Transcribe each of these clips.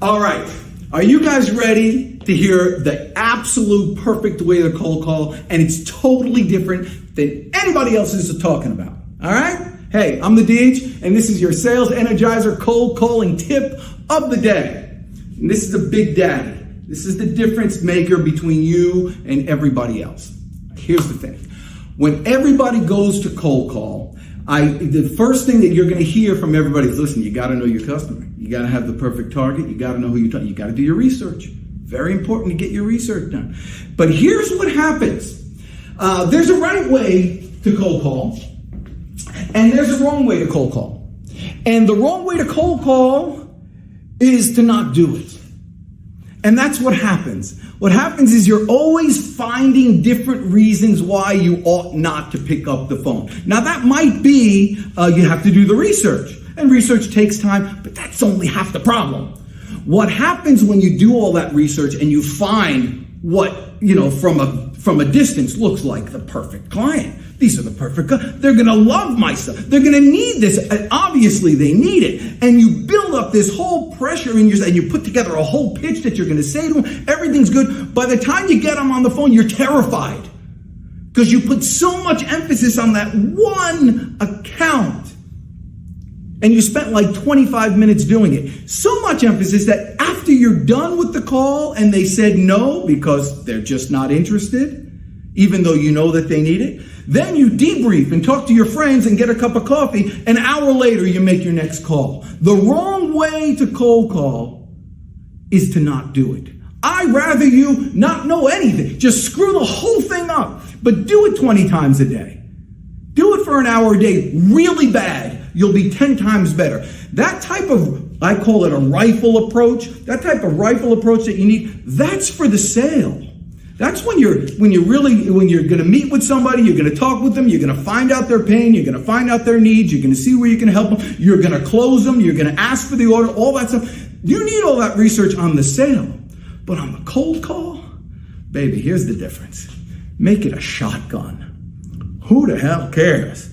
All right. Are you guys ready to hear the absolute perfect way to cold call? And it's totally different than anybody else is talking about. All right? Hey, I'm the DH, and this is your Sales Energizer cold calling tip of the day. And this is a big daddy. This is the difference maker between you and everybody else. Here's the thing. When everybody goes to cold call, the first thing that you're going to hear from everybody is, listen, you got to know your customer. You got to have the perfect target. You got to know who you're talking. You got to do your research. Very important to get your research done. But here's what happens. There's a right way to cold call, and there's a wrong way to cold call. And the wrong way to cold call is to not do it. And that's what happens. What happens is you're always finding different reasons why you ought not to pick up the phone. Now that might be you have to do the research, and research takes time, but that's only half the problem. What happens when you do all that research and you find what, from a distance looks like the perfect client? These are the perfect they're going to love my stuff. They're going to need this. Obviously, they need it. And you build up this whole pressure in yourself, and you put together a whole pitch that you're going to say to them. Everything's good. By the time you get them on the phone, you're terrified because you put so much emphasis on that one account. And you spent like 25 minutes doing it. So much emphasis that after you're done with the call and they said no because they're just not interested, even though you know that they need it, then you debrief and talk to your friends and get a cup of coffee. An hour later, you make your next call. The wrong way to cold call is to not do it. I'd rather you not know anything. Just screw the whole thing up, but do it 20 times a day. Do it for an hour a day really bad. You'll be 10 times better. That type of, I call it a rifle approach, that type of rifle approach that you need, that's for the sale. That's when you're going to meet with somebody, you're going to talk with them, you're going to find out their pain, you're going to find out their needs, you're going to see where you can help them, you're going to close them, you're going to ask for the order, all that stuff. You need all that research on the sale. But on the cold call, baby, here's the difference. Make it a shotgun. Who the hell cares?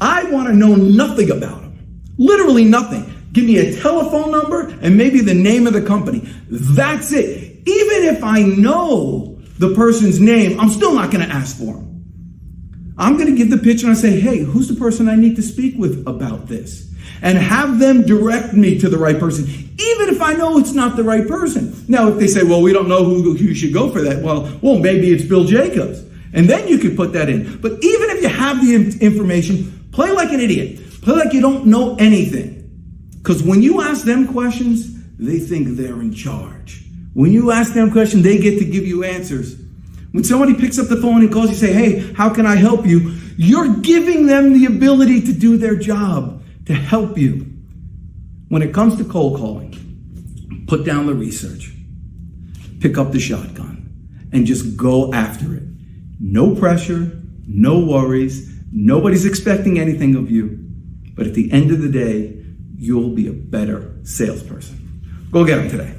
I want to know nothing about them. Literally nothing. Give me a telephone number and maybe the name of the company. That's it. Even if I know the person's name, I'm still not going to ask for them. I'm going to give the pitch and I say, hey, who's the person I need to speak with about this? And have them direct me to the right person, even if I know it's not the right person. Now, if they say, well, we don't know who you should go for that. Well, maybe it's Bill Jacobs. And then you could put that in. But even if you have the information, play like an idiot. Play like you don't know anything. Because when you ask them questions, they think they're in charge. When you ask them questions, they get to give you answers. When somebody picks up the phone and calls you, say, hey, how can I help you? You're giving them the ability to do their job, to help you. When it comes to cold calling, put down the research, pick up the shotgun, and just go after it. No pressure, no worries. Nobody's expecting anything of you. But at the end of the day, you'll be a better salesperson. Go get them today.